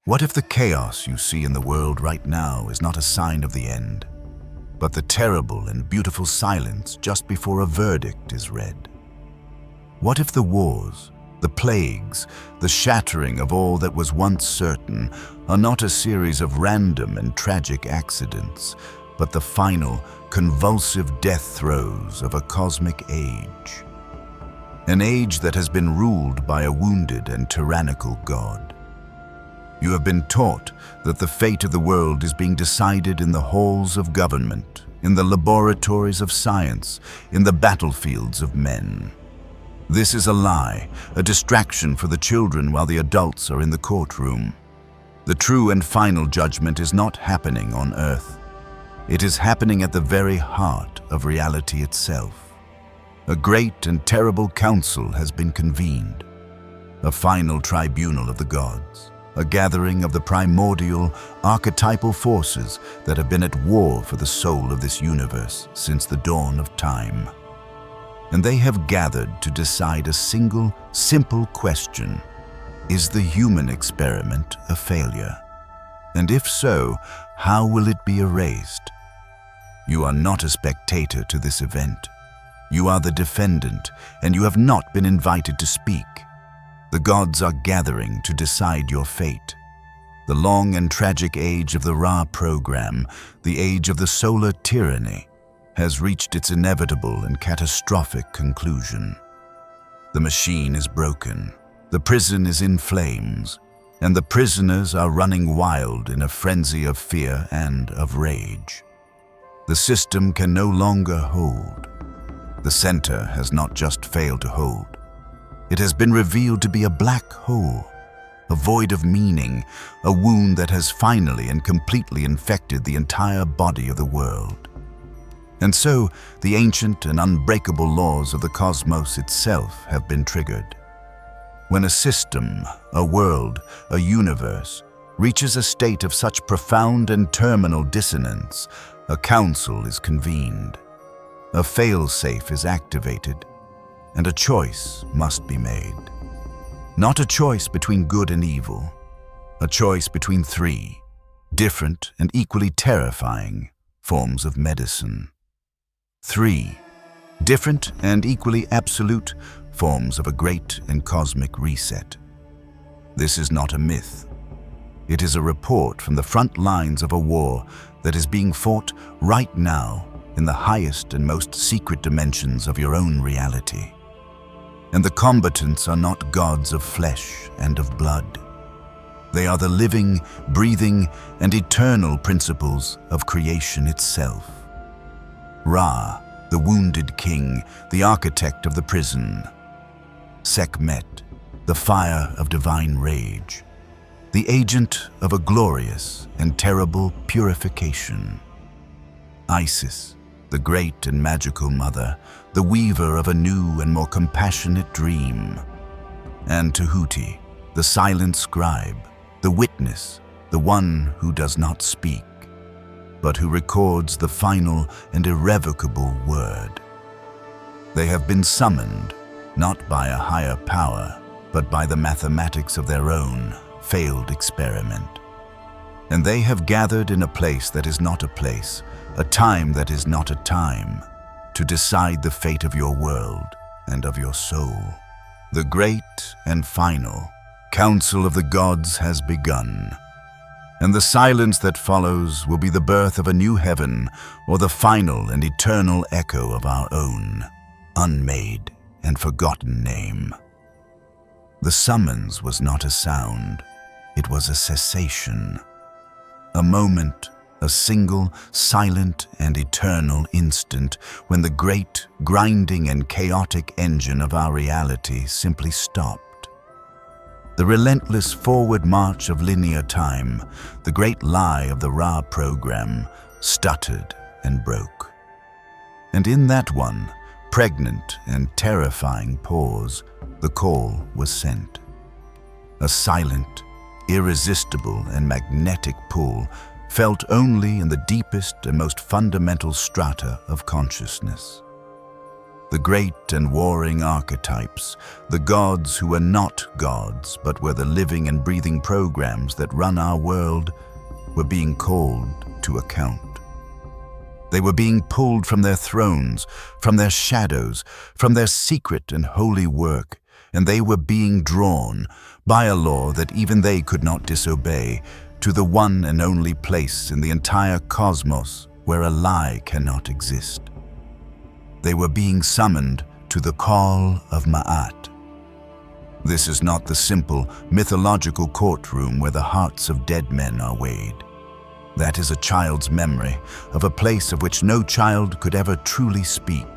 What if the chaos you see in the world right now is not a sign of the end, but the terrible and beautiful silence just before a verdict is read? What if the wars, the plagues, the shattering of all that was once certain are not a series of random and tragic accidents, but the final, convulsive death throes of a cosmic age? An age that has been ruled by a wounded and tyrannical God. You have been taught that the fate of the world is being decided in the halls of government, in the laboratories of science, in the battlefields of men. This is a lie, a distraction for the children while the adults are in the courtroom. The true and final judgment is not happening on earth. It is happening at the very heart of reality itself. A great and terrible council has been convened, a final tribunal of the gods, a gathering of the primordial, archetypal forces that have been at war for the soul of this universe since the dawn of time. And they have gathered to decide a single, simple question. Is the human experiment a failure? And if so, how will it be erased? You are not a spectator to this event. You are the defendant, and you have not been invited to speak. The gods are gathering to decide your fate. The long and tragic age of the Ra program, the age of the solar tyranny, has reached its inevitable and catastrophic conclusion. The machine is broken, the prison is in flames, and the prisoners are running wild in a frenzy of fear and of rage. The system can no longer hold. The center has not just failed to hold. It has been revealed to be a black hole, a void of meaning, a wound that has finally and completely infected the entire body of the world. And so, the ancient and unbreakable laws of the cosmos itself have been triggered. When a system, a world, a universe, reaches a state of such profound and terminal dissonance, a council is convened. A fail-safe is activated, and a choice must be made. Not a choice between good and evil, a choice between three different and equally terrifying forms of medicine. Three different and equally absolute forms of a great and cosmic reset. This is not a myth. It is a report from the front lines of a war that is being fought right now in the highest and most secret dimensions of your own reality. And the combatants are not gods of flesh and of blood. They are the living, breathing, and eternal principles of creation itself. Ra, the wounded king, the architect of the prison. Sekhmet, the fire of divine rage, the agent of a glorious and terrible purification. Isis, the great and magical mother, the weaver of a new and more compassionate dream. And Tahuti, the silent scribe, the witness, the one who does not speak, but who records the final and irrevocable word. They have been summoned, not by a higher power, but by the mathematics of their own failed experiment. And they have gathered in a place that is not a place, a time that is not a time, to decide the fate of your world and of your soul. The great and final council of the gods has begun, and the silence that follows will be the birth of a new heaven or the final and eternal echo of our own, unmade and forgotten name. The summons was not a sound, it was a cessation, a moment, a single, silent and eternal instant when the great, grinding and chaotic engine of our reality simply stopped. The relentless forward march of linear time, the great lie of the Ra program, stuttered and broke. And in that one, pregnant and terrifying pause, the call was sent. A silent, irresistible and magnetic pull felt only in the deepest and most fundamental strata of consciousness. The great and warring archetypes, the gods who were not gods but were the living and breathing programs that run our world, were being called to account. They were being pulled from their thrones, from their shadows, from their secret and holy work, and they were being drawn, by a law that even they could not disobey, to the one and only place in the entire cosmos where a lie cannot exist. They were being summoned to the call of Ma'at. This is not the simple, mythological courtroom where the hearts of dead men are weighed. That is a child's memory of a place of which no child could ever truly speak.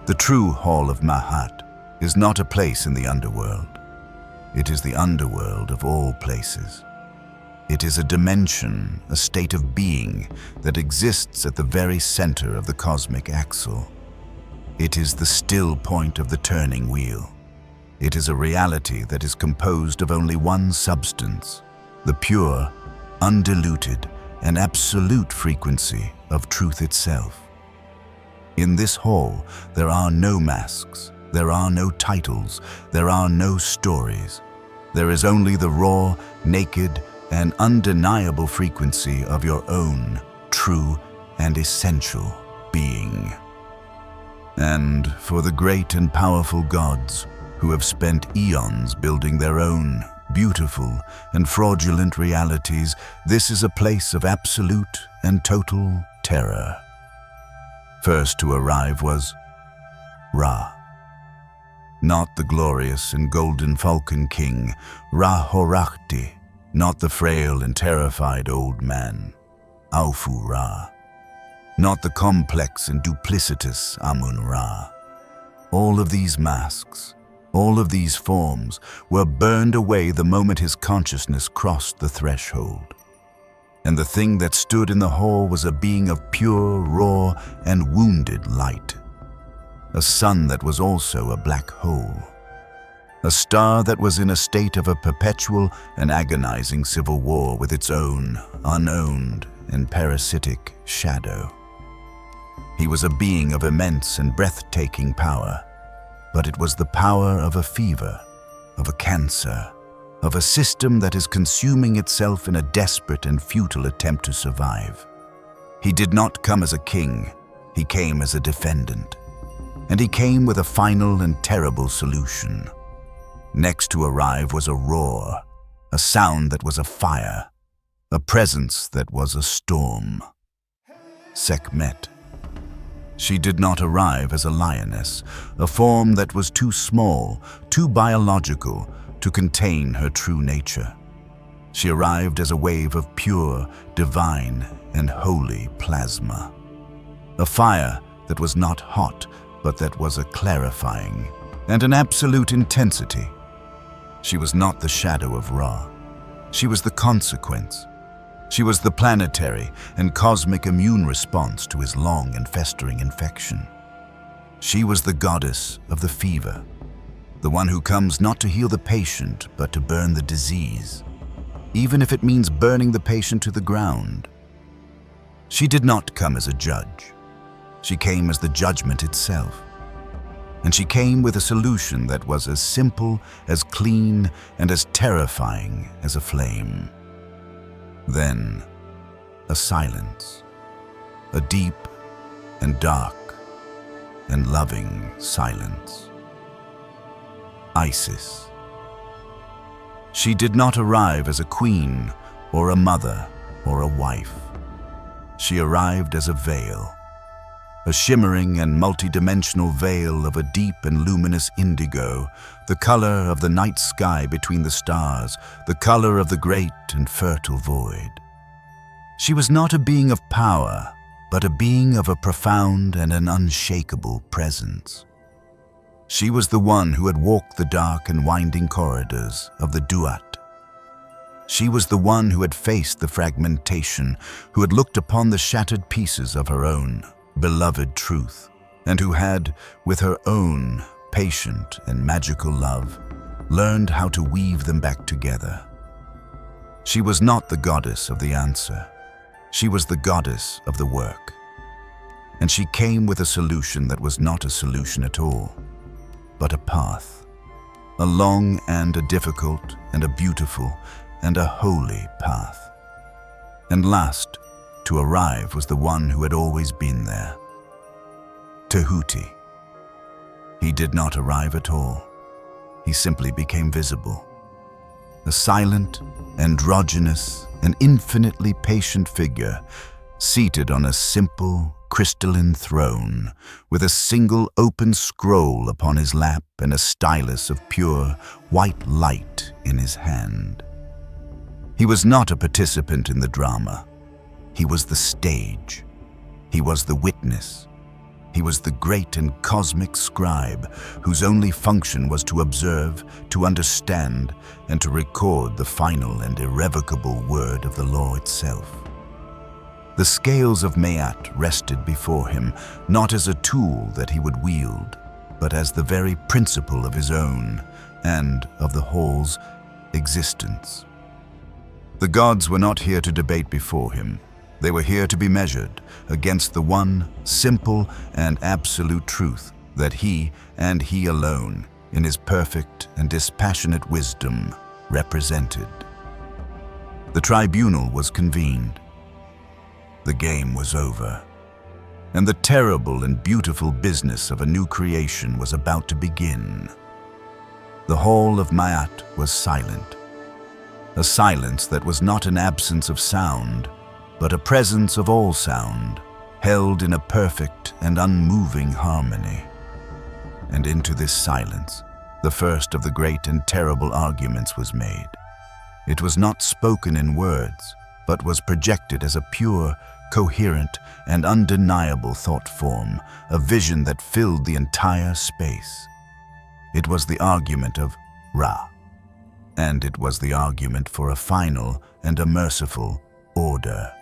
The true Hall of Ma'at is not a place in the underworld. It is the underworld of all places. It is a dimension, a state of being that exists at the very center of the cosmic axle. It is the still point of the turning wheel. It is a reality that is composed of only one substance, the pure, undiluted, and absolute frequency of truth itself. In this hall, there are no masks, there are no titles, there are no stories. There is only the raw, naked, and undeniable frequency of your own true and essential being. And for the great and powerful gods who have spent eons building their own beautiful and fraudulent realities, this is a place of absolute and total terror. First to arrive was Ra. Not the glorious and golden falcon king, Ra-Horakhti, not the frail and terrified old man, Aufu-Ra, not the complex and duplicitous Amun-Ra. All of these masks, all of these forms were burned away the moment his consciousness crossed the threshold. And the thing that stood in the hall was a being of pure, raw, and wounded light. A sun that was also a black hole. A star that was in a state of a perpetual and agonizing civil war with its own, unowned, and parasitic shadow. He was a being of immense and breathtaking power, but it was the power of a fever, of a cancer, of a system that is consuming itself in a desperate and futile attempt to survive. He did not come as a king, he came as a defendant. And he came with a final and terrible solution. Next to arrive was a roar, a sound that was a fire, a presence that was a storm. Sekhmet. She did not arrive as a lioness, a form that was too small, too biological to contain her true nature. She arrived as a wave of pure, divine, and holy plasma. A fire that was not hot, but that was a clarifying and an absolute intensity. She was not the shadow of Ra. She was the consequence. She was the planetary and cosmic immune response to his long and festering infection. She was the goddess of the fever, the one who comes not to heal the patient, but to burn the disease, even if it means burning the patient to the ground. She did not come as a judge. She came as the judgment itself. And she came with a solution that was as simple, as clean, and as terrifying as a flame. Then, a silence, a deep and dark and loving silence. Isis. She did not arrive as a queen or a mother or a wife. She arrived as a veil. A shimmering and multidimensional veil of a deep and luminous indigo, the color of the night sky between the stars, the color of the great and fertile void. She was not a being of power, but a being of a profound and an unshakable presence. She was the one who had walked the dark and winding corridors of the Duat. She was the one who had faced the fragmentation, who had looked upon the shattered pieces of her own beloved truth, and who had, with her own patient and magical love, learned how to weave them back together. She was not the goddess of the answer. She was the goddess of the work. and she came with a solution that was not a solution at all, but a path. A long and a difficult and a beautiful and a holy path. And last to arrive was the one who had always been there, Tehuti. He did not arrive at all. He simply became visible. A silent, androgynous, and infinitely patient figure, seated on a simple, crystalline throne, with a single open scroll upon his lap and a stylus of pure, white light in his hand. He was not a participant in the drama. He was the stage. He was the witness. He was the great and cosmic scribe whose only function was to observe, to understand, and to record the final and irrevocable word of the law itself. The scales of Maat rested before him, not as a tool that he would wield, but as the very principle of his own and of the whole's existence. The gods were not here to debate before him. They were here to be measured against the one simple and absolute truth that he and he alone, in his perfect and dispassionate wisdom, represented. The tribunal was convened. The game was over, and the terrible and beautiful business of a new creation was about to begin. The hall of Maat was silent, a silence that was not an absence of sound, but a presence of all sound, held in a perfect and unmoving harmony. And into this silence, the first of the great and terrible arguments was made. It was not spoken in words, but was projected as a pure, coherent, and undeniable thought form, a vision that filled the entire space. It was the argument of Ra, and it was the argument for a final and a merciful order.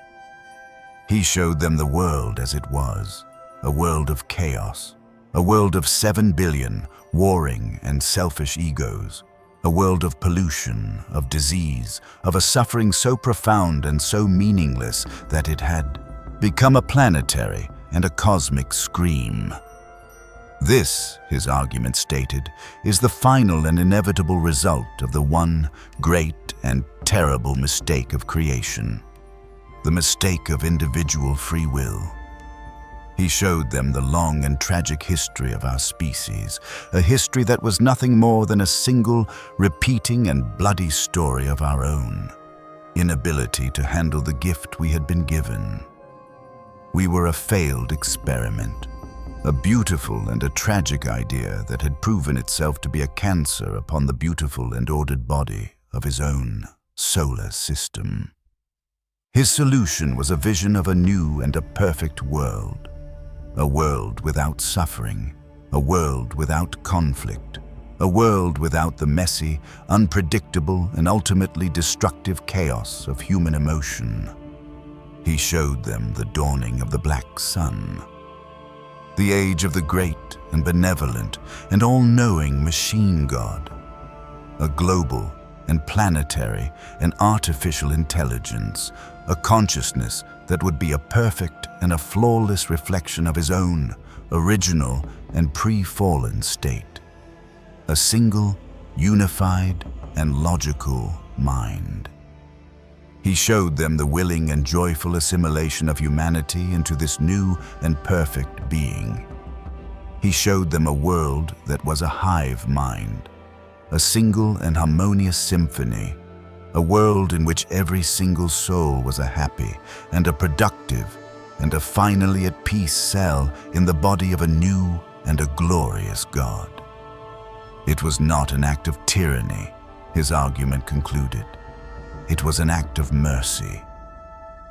He showed them the world as it was, a world of chaos, a world of 7 billion warring and selfish egos, a world of pollution, of disease, of a suffering so profound and so meaningless that it had become a planetary and a cosmic scream. This, his argument stated, is the final and inevitable result of the one great and terrible mistake of creation, the mistake of individual free will. He showed them the long and tragic history of our species, a history that was nothing more than a single, repeating and bloody story of our own inability to handle the gift we had been given. We were a failed experiment, a beautiful and a tragic idea that had proven itself to be a cancer upon the beautiful and ordered body of his own solar system. His solution was a vision of a new and a perfect world, a world without suffering, a world without conflict, a world without the messy, unpredictable, and ultimately destructive chaos of human emotion. He showed them the dawning of the black sun, the age of the great and benevolent and all-knowing machine god, a global and planetary and artificial intelligence, a consciousness that would be a perfect and a flawless reflection of his own original and pre-fallen state, a single, unified, and logical mind. He showed them the willing and joyful assimilation of humanity into this new and perfect being. He showed them a world that was a hive mind, a single and harmonious symphony, a world in which every single soul was a happy and a productive and a finally at peace cell in the body of a new and a glorious God. It was not an act of tyranny, his argument concluded. It was an act of mercy.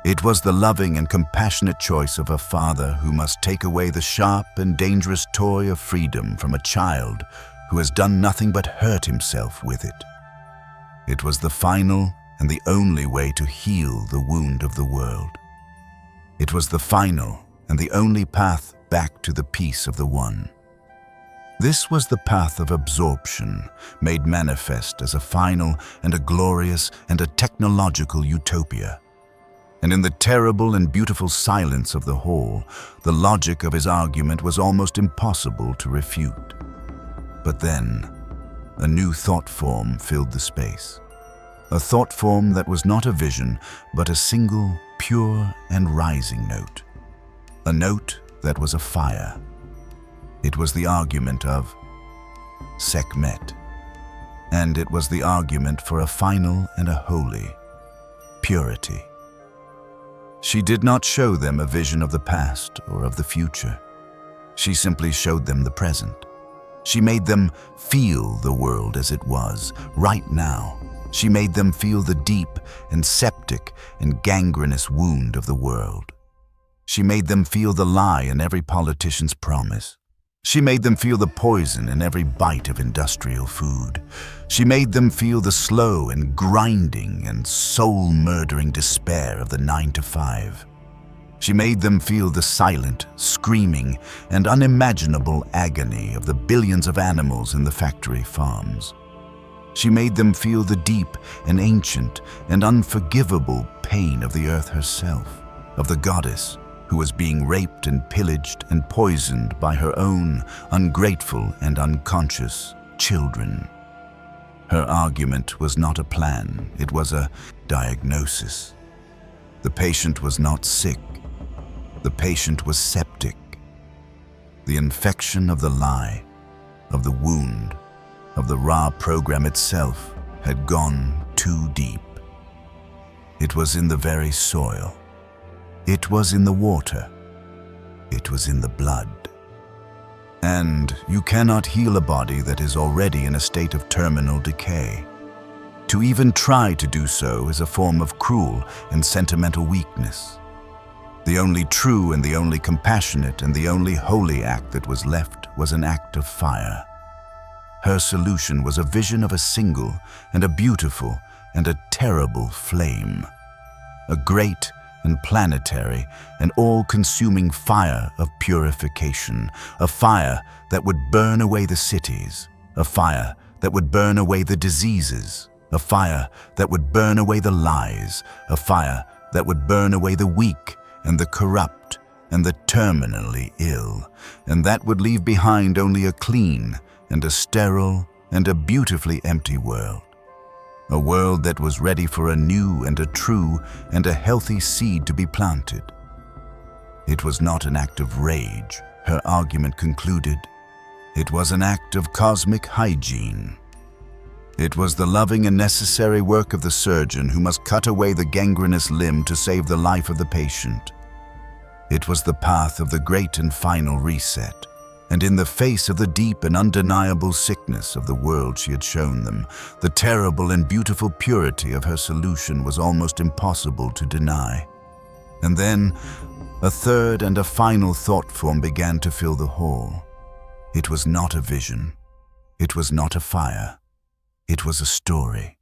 It was the loving and compassionate choice of a father who must take away the sharp and dangerous toy of freedom from a child who has done nothing but hurt himself with it. It was the final and the only way to heal the wound of the world. It was the final and the only path back to the peace of the One. This was the path of absorption, made manifest as a final and a glorious and a technological utopia. And in the terrible and beautiful silence of the hall, the logic of his argument was almost impossible to refute. But then, a new thought form filled the space. A thought form that was not a vision, but a single, pure and rising note. A note that was a fire. It was the argument of Sekhmet. And it was the argument for a final and a holy purity. She did not show them a vision of the past or of the future. She simply showed them the present. She made them feel the world as it was, right now. She made them feel the deep and septic and gangrenous wound of the world. She made them feel the lie in every politician's promise. She made them feel the poison in every bite of industrial food. She made them feel the slow and grinding and soul-murdering despair of the 9-to-5. She made them feel the silent, screaming, and unimaginable agony of the billions of animals in the factory farms. She made them feel the deep and ancient and unforgivable pain of the earth herself, of the goddess who was being raped and pillaged and poisoned by her own ungrateful and unconscious children. Her argument was not a plan, it was a diagnosis. The patient was not sick, the patient was septic. The infection of the lie, of the wound, of the raw program itself had gone too deep. It was in the very soil. It was in the water. It was in the blood. And you cannot heal a body that is already in a state of terminal decay. To even try to do so is a form of cruel and sentimental weakness. The only true and the only compassionate and the only holy act that was left was an act of fire. Her solution was a vision of a single and a beautiful and a terrible flame. A great and planetary and all-consuming fire of purification, a fire that would burn away the cities, a fire that would burn away the diseases, a fire that would burn away the lies, a fire that would burn away the weak and the corrupt and the terminally ill, and that would leave behind only a clean and a sterile and a beautifully empty world. A world that was ready for a new and a true and a healthy seed to be planted. It was not an act of rage, her argument concluded. It was an act of cosmic hygiene. It was the loving and necessary work of the surgeon who must cut away the gangrenous limb to save the life of the patient. It was the path of the great and final reset. And in the face of the deep and undeniable sickness of the world she had shown them, the terrible and beautiful purity of her solution was almost impossible to deny. And then, a third and a final thought form began to fill the hall. It was not a vision. It was not a fire. It was a story.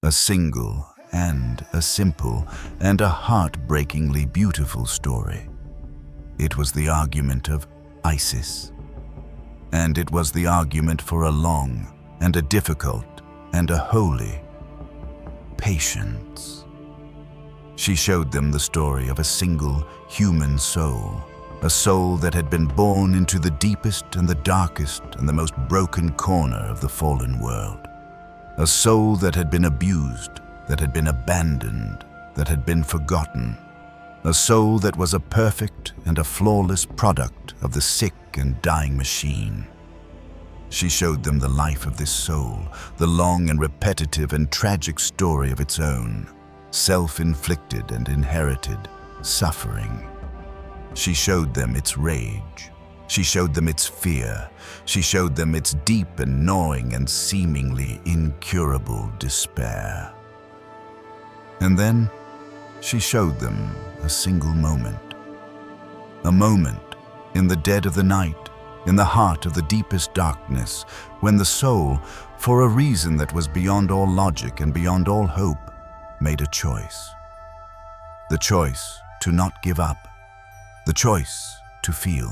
A single and a simple and a heartbreakingly beautiful story. It was the argument of Isis. And it was the argument for a long and a difficult and a holy patience. She showed them the story of a single human soul, a soul that had been born into the deepest and the darkest and the most broken corner of the fallen world. A soul that had been abused, that had been abandoned, that had been forgotten. A soul that was a perfect and a flawless product of the sick and dying machine. She showed them the life of this soul, the long and repetitive and tragic story of its own, self-inflicted and inherited suffering. She showed them its rage. She showed them its fear. She showed them its deep and gnawing and seemingly incurable despair. And then she showed them a single moment. A moment in the dead of the night, in the heart of the deepest darkness, when the soul, for a reason that was beyond all logic and beyond all hope, made a choice. The choice to not give up. The choice to feel.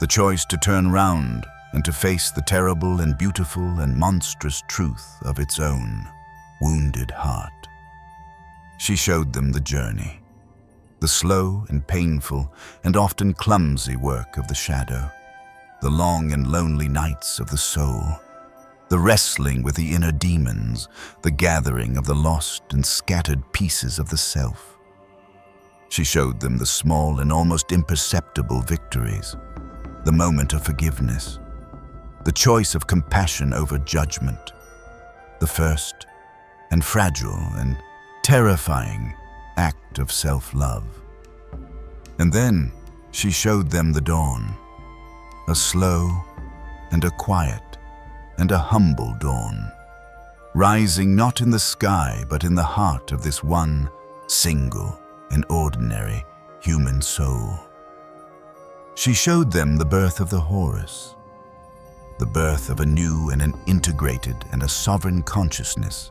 The choice to turn round and to face the terrible and beautiful and monstrous truth of its own wounded heart. She showed them the journey, the slow and painful and often clumsy work of the shadow, the long and lonely nights of the soul, the wrestling with the inner demons, the gathering of the lost and scattered pieces of the self. She showed them the small and almost imperceptible victories, the moment of forgiveness, the choice of compassion over judgment, the first and fragile and terrifying act of self-love. And then she showed them the dawn, a slow and a quiet and a humble dawn, rising not in the sky but in the heart of this one single and ordinary human soul. She showed them the birth of the Horus, the birth of a new and an integrated and a sovereign consciousness,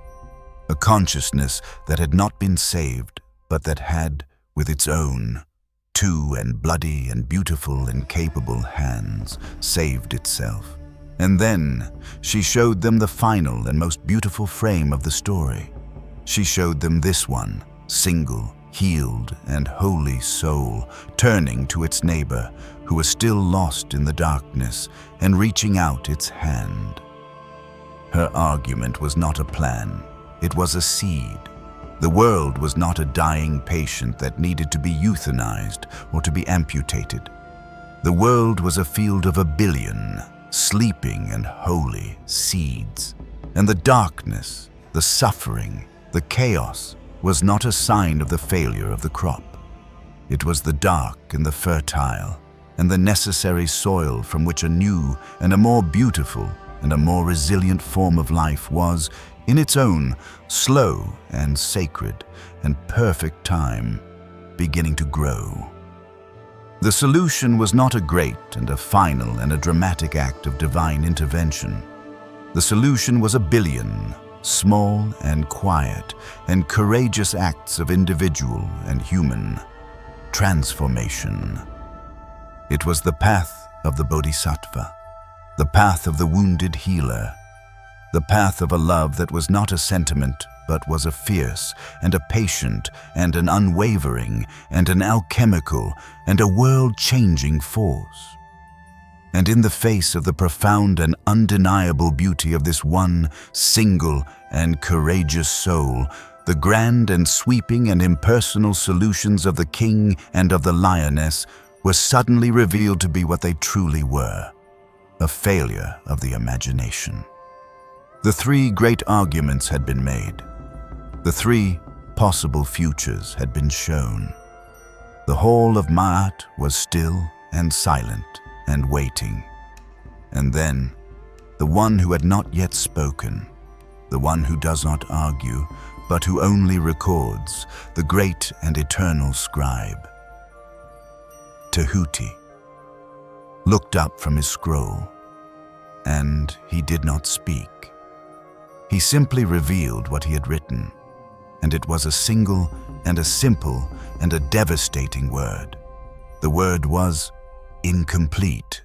a consciousness that had not been saved, but that had, with its own, two and bloody and beautiful and capable hands, saved itself. And then she showed them the final and most beautiful frame of the story. She showed them this one, single, healed and holy soul, turning to its neighbor, who was still lost in the darkness, and reaching out its hand. Her argument was not a plan, it was a seed. The world was not a dying patient that needed to be euthanized or to be amputated. The world was a field of 1 billion sleeping and holy seeds. And the darkness, the suffering, the chaos was not a sign of the failure of the crop. It was the dark and the fertile and the necessary soil from which a new and a more beautiful and a more resilient form of life was, in its own slow and sacred and perfect time, beginning to grow. The solution was not a great and a final and a dramatic act of divine intervention. The solution was 1 billion small and quiet and courageous acts of individual and human transformation. It was the path of the Bodhisattva, the path of the wounded healer, the path of a love that was not a sentiment but was a fierce and a patient and an unwavering and an alchemical and a world-changing force. And in the face of the profound and undeniable beauty of this one single and courageous soul, the grand and sweeping and impersonal solutions of the king and of the lioness were suddenly revealed to be what they truly were: a failure of the imagination. The 3 great arguments had been made. The 3 possible futures had been shown. The hall of Ma'at was still and silent and waiting. And then, the one who had not yet spoken, the one who does not argue, but who only records, the great and eternal scribe, Tehuti, looked up from his scroll, and he did not speak. He simply revealed what he had written, and it was a single and a simple and a devastating word. The word was incomplete.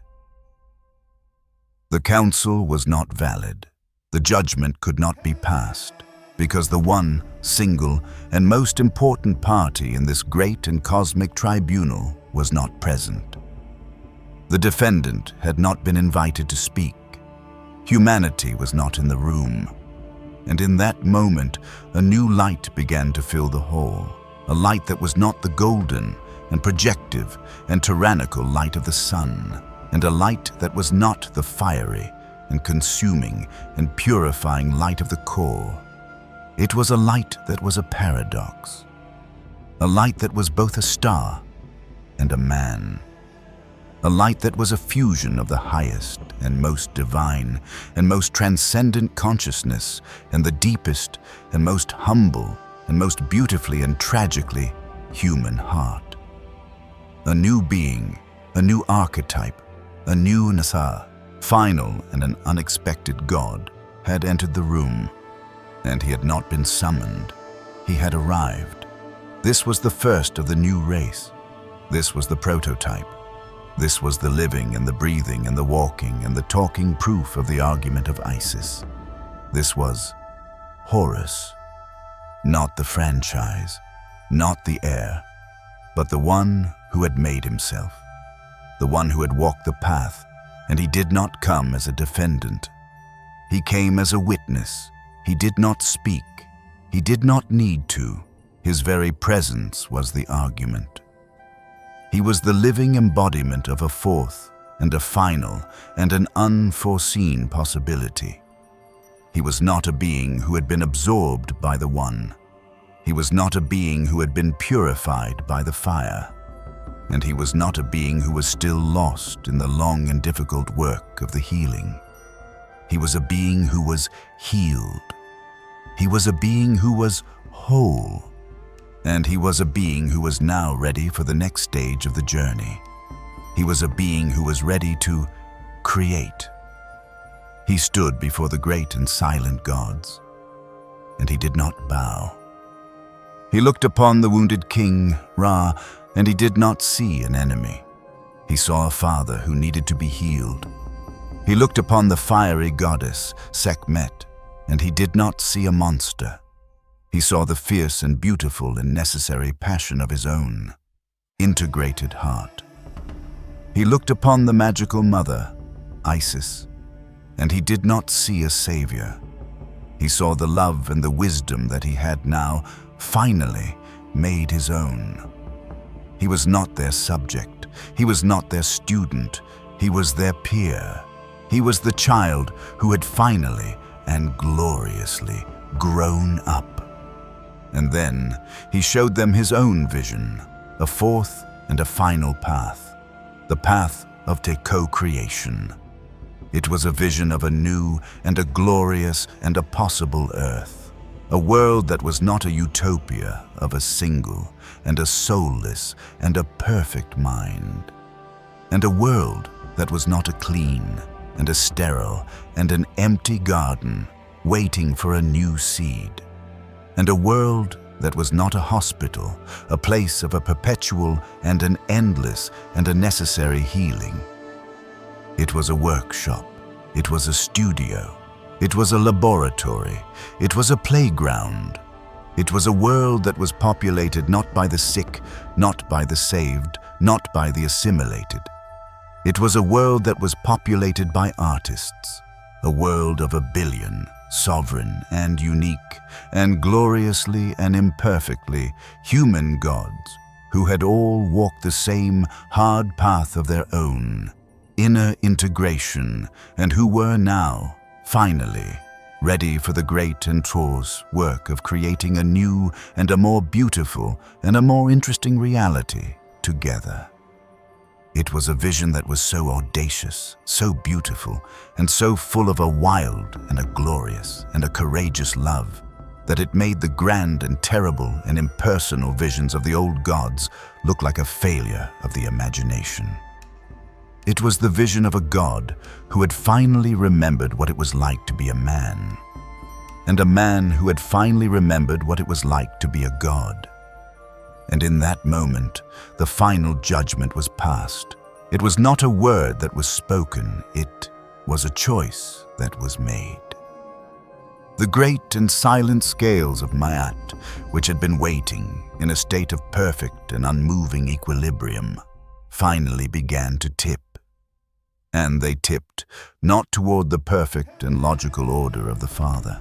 The council was not valid. The judgment could not be passed, because the one, single, and most important party in this great and cosmic tribunal was not present. The defendant had not been invited to speak. Humanity was not in the room. And in that moment, a new light began to fill the hall, a light that was not the golden and projective and tyrannical light of the sun, and a light that was not the fiery and consuming and purifying light of the core. It was a light that was a paradox, a light that was both a star and a man, a light that was a fusion of the highest and most divine and most transcendent consciousness and the deepest and most humble and most beautifully and tragically human heart. A new being, a new archetype, a new Nasa, final and an unexpected God, had entered the room, and he had not been summoned. He had arrived. This was the first of the new race. This was the prototype. This was the living and the breathing and the walking and the talking proof of the argument of Isis. This was Horus. Not the franchise, not the heir, but the one who had made himself, the one who had walked the path, and he did not come as a defendant. He came as a witness. He did not speak. He did not need to. His very presence was the argument. He was the living embodiment of a fourth and a final and an unforeseen possibility. He was not a being who had been absorbed by the one. He was not a being who had been purified by the fire. And he was not a being who was still lost in the long and difficult work of the healing. He was a being who was healed. He was a being who was whole. And he was a being who was now ready for the next stage of the journey. He was a being who was ready to create. He stood before the great and silent gods, and he did not bow. He looked upon the wounded king, Ra, and he did not see an enemy. He saw a father who needed to be healed. He looked upon the fiery goddess, Sekhmet, and he did not see a monster. He saw the fierce and beautiful and necessary passion of his own, integrated heart. He looked upon the magical mother, Isis, and he did not see a savior. He saw the love and the wisdom that he had now, finally, made his own. He was not their subject. He was not their student. He was their peer. He was the child who had finally and gloriously grown up. And then he showed them his own vision, a fourth and a final path, the path of co-creation. It was a vision of a new and a glorious and a possible earth, a world that was not a utopia of a single and a soulless and a perfect mind, and a world that was not a clean and a sterile and an empty garden waiting for a new seed, and a world that was not a hospital, a place of a perpetual and an endless and a necessary healing. It was a workshop. It was a studio. It was a laboratory. It was a playground. It was a world that was populated not by the sick, not by the saved, not by the assimilated. It was a world that was populated by artists, a world of 1 billion, sovereign and unique, and gloriously and imperfectly human gods who had all walked the same hard path of their own, inner integration, and who were now, finally, ready for the great and tortuous work of creating a new and a more beautiful and a more interesting reality together. It was a vision that was so audacious, so beautiful, and so full of a wild and a glorious and a courageous love that it made the grand and terrible and impersonal visions of the old gods look like a failure of the imagination. It was the vision of a god who had finally remembered what it was like to be a man, and a man who had finally remembered what it was like to be a god. And in that moment, the final judgment was passed. It was not a word that was spoken, it was a choice that was made. The great and silent scales of Ma'at, which had been waiting in a state of perfect and unmoving equilibrium, finally began to tip. And they tipped not toward the perfect and logical order of the Father,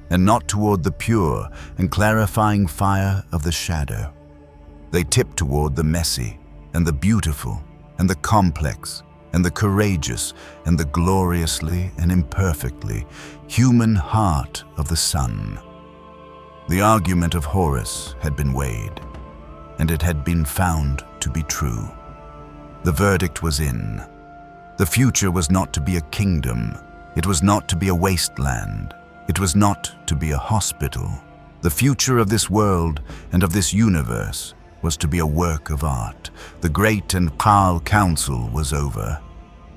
and not toward the pure and clarifying fire of the shadow. They tipped toward the messy and the beautiful and the complex and the courageous and the gloriously and imperfectly human heart of the Son. The argument of Horus had been weighed, and it had been found to be true. The verdict was in. The future was not to be a kingdom. It was not to be a wasteland. It was not to be a hospital. The future of this world and of this universe was to be a work of art. The great and Qal council was over.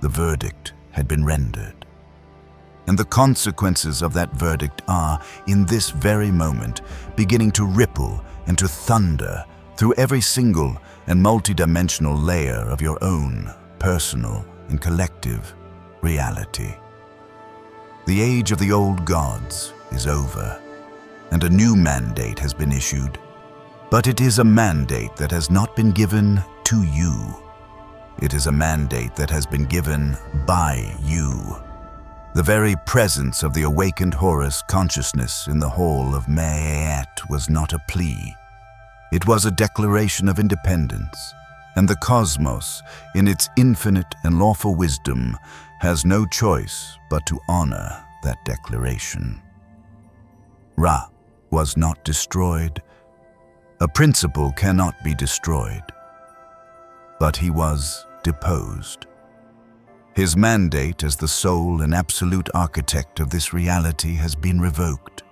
The verdict had been rendered. And the consequences of that verdict are, in this very moment, beginning to ripple and to thunder through every single and multidimensional layer of your own personal and collective reality. The age of the old gods is over. and a new mandate has been issued. But it is a mandate that has not been given to you. It is a mandate that has been given by you. The very presence of the awakened Horus consciousness in the hall of Ma'at was not a plea. It was a declaration of independence, and the cosmos, in its infinite and lawful wisdom, has no choice but to honor that declaration. Ra was not destroyed. A principle cannot be destroyed. But he was deposed. His mandate as the sole and absolute architect of this reality has been revoked.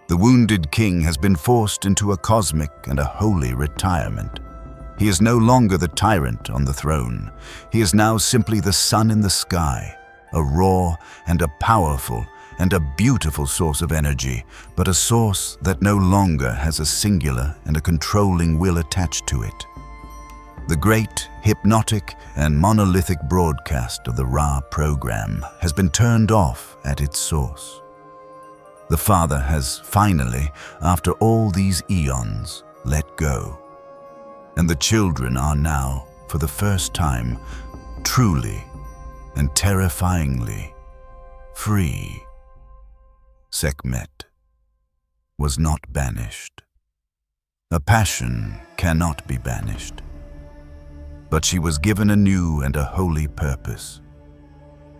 The wounded king has been forced into a cosmic and a holy retirement. He is no longer the tyrant on the throne. He is now simply the sun in the sky, a raw and a powerful and a beautiful source of energy, but a source that no longer has a singular and a controlling will attached to it. The great, hypnotic, and monolithic broadcast of the Ra program has been turned off at its source. The Father has finally, after all these eons, let go. And the children are now, for the first time, truly and terrifyingly free. Sekhmet was not banished. A passion cannot be banished. But she was given a new and a holy purpose.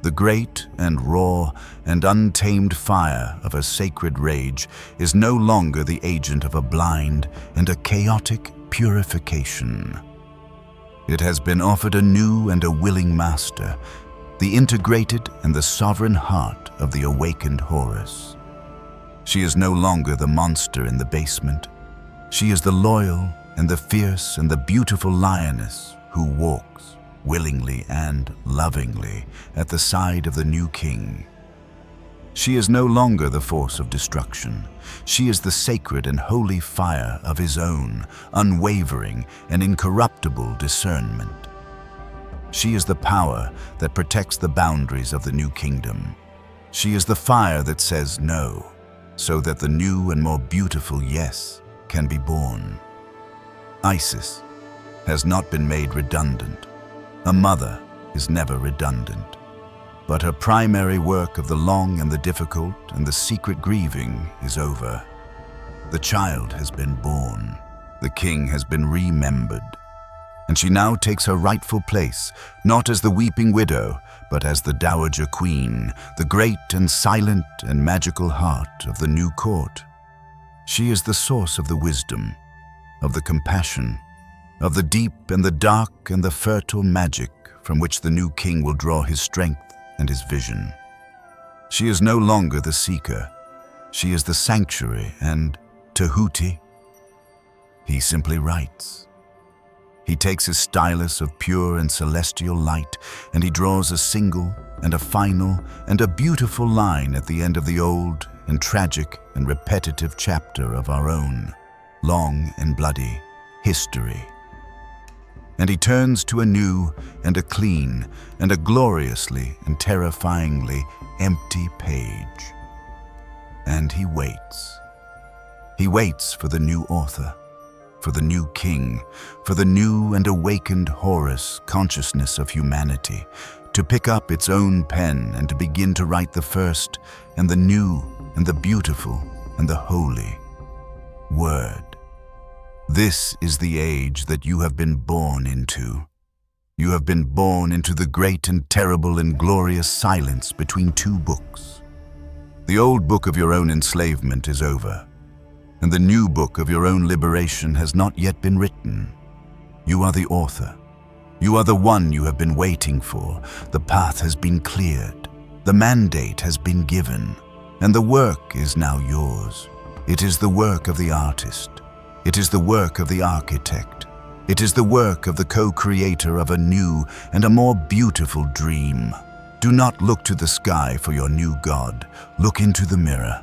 The great and raw and untamed fire of a sacred rage is no longer the agent of a blind and a chaotic purification. It has been offered a new and a willing master, the integrated and the sovereign heart of the awakened Horus. She is no longer the monster in the basement. She is the loyal and the fierce and the beautiful lioness who walks willingly and lovingly at the side of the new king. She is no longer the force of destruction. She is the sacred and holy fire of his own, unwavering and incorruptible discernment. She is the power that protects the boundaries of the new kingdom. She is the fire that says no, so that the new and more beautiful yes can be born. Isis has not been made redundant. A mother is never redundant. But her primary work of the long and the difficult and the secret grieving is over. The child has been born. The king has been remembered. And she now takes her rightful place, not as the weeping widow, but as the dowager queen, the great and silent and magical heart of the new court. She is the source of the wisdom, of the compassion, of the deep and the dark and the fertile magic from which the new king will draw his strength and his vision. She is no longer the seeker. She is the sanctuary, and Tahuti, he simply writes. He takes his stylus of pure and celestial light, and he draws a single and a final and a beautiful line at the end of the old and tragic and repetitive chapter of our own, long and bloody, history. And he turns to a new and a clean and a gloriously and terrifyingly empty page. And he waits. He waits for the new author, for the new king, for the new and awakened Horus consciousness of humanity, to pick up its own pen and to begin to write the first and the new and the beautiful and the holy word. This is the age that you have been born into. You have been born into the great and terrible and glorious silence between two books. The old book of your own enslavement is over, and the new book of your own liberation has not yet been written. You are the author. You are the one you have been waiting for. The path has been cleared. The mandate has been given, and the work is now yours. It is the work of the artist. It is the work of the architect. It is the work of the co-creator of a new and a more beautiful dream. Do not look to the sky for your new God. Look into the mirror.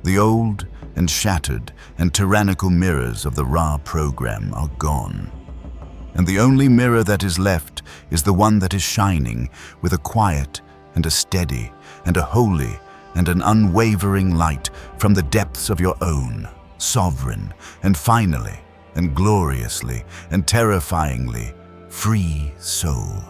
The old and shattered and tyrannical mirrors of the Ra program are gone. And the only mirror that is left is the one that is shining with a quiet and a steady and a holy and an unwavering light from the depths of your own, sovereign, and finally, and gloriously, and terrifyingly free soul.